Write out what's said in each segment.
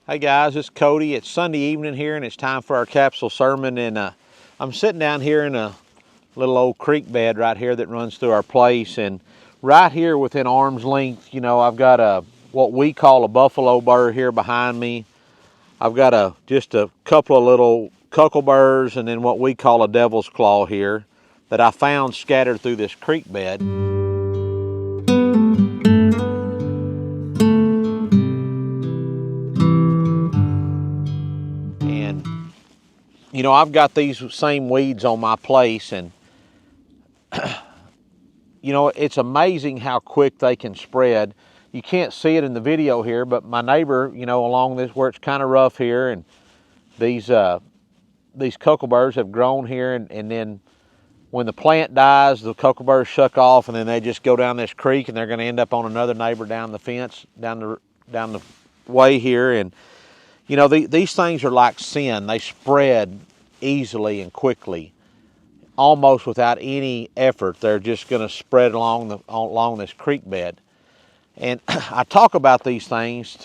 Hey guys, it's Cody. It's Sunday evening here and it's time for our capsule sermon, and I'm sitting down here in a little old creek bed right here that runs through our place, and right here within arm's length, I've got what we call a buffalo burr here behind me. I've got just a couple of little cuckleburs and then what we call a devil's claw here that I found scattered through this creek bed. And I've got these same weeds on my place, and it's amazing how quick they can spread. You can't see it in the video here, but my neighbor, along this where it's kind of rough here, and these cuckleburs have grown here, and then when the plant dies, the cuckleburs shuck off, and then they just go down this creek, and they're going to end up on another neighbor down the fence, down the way here. And these things are like sin. They spread easily and quickly, almost without any effort. They're just going to spread along this creek bed. And I talk about these things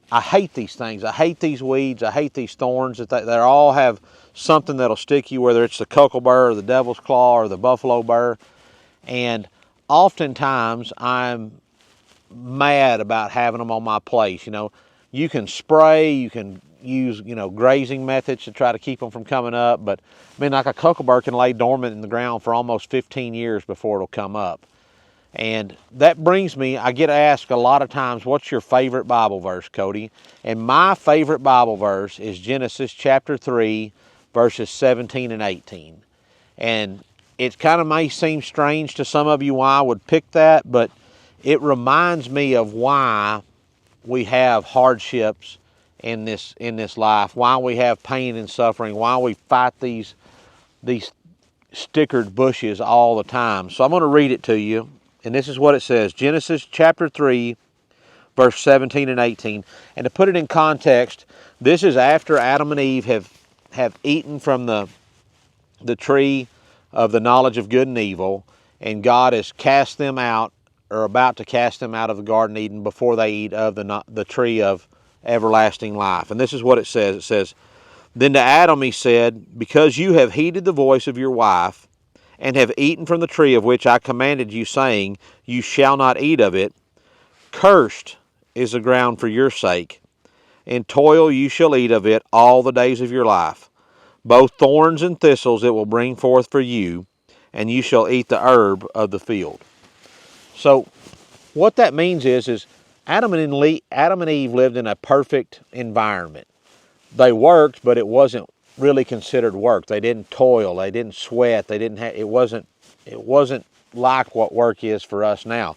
I hate these things. I hate these weeds. I hate these thorns. They all have something that'll stick you, whether it's the cucklebur or the devil's claw or the buffalo burr. And oftentimes I'm mad about having them on my place. You can spray, you can use, grazing methods to try to keep them from coming up. But like a cucklebur can lay dormant in the ground for almost 15 years before it'll come up. And that brings me, I get asked a lot of times, what's your favorite Bible verse, Cody? And my favorite Bible verse is Genesis chapter 3, verses 17 and 18. And it kind of may seem strange to some of you why I would pick that, but it reminds me of why we have hardships in this life, why we have pain and suffering, why we fight these stickered bushes all the time. So I'm going to read it to you. And this is what it says, Genesis chapter 3, verse 17 and 18. And to put it in context, this is after Adam and Eve have eaten from the tree of the knowledge of good and evil, and God has cast them out, or about to cast them out of the Garden of Eden before they eat of the tree of everlasting life. And this is what it says. It says, Then to Adam he said, Because you have heeded the voice of your wife, and have eaten from the tree of which I commanded you, saying, You shall not eat of it, cursed is the ground for your sake. In toil you shall eat of it all the days of your life. Both thorns and thistles it will bring forth for you, and you shall eat the herb of the field. So what that means is Adam and Eve lived in a perfect environment. They worked, but it wasn't really considered work. They didn't toil, they didn't sweat, it wasn't like what work is for us now.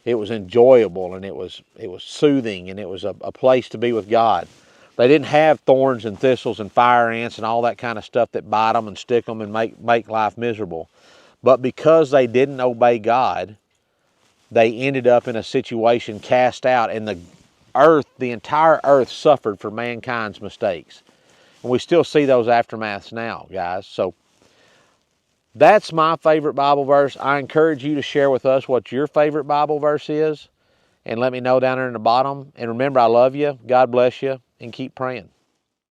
It was enjoyable, and it was soothing, and it was a place to be with God. They didn't have thorns and thistles and fire ants and all that kind of stuff that bite them and stick them and make life miserable. But because they didn't obey God, they ended up in a situation cast out, and the entire earth suffered for mankind's mistakes. And we still see those aftermaths now, guys. So that's my favorite Bible verse. I encourage you to share with us what your favorite Bible verse is, and let me know down there in the bottom. And remember, I love you. God bless you, and keep praying.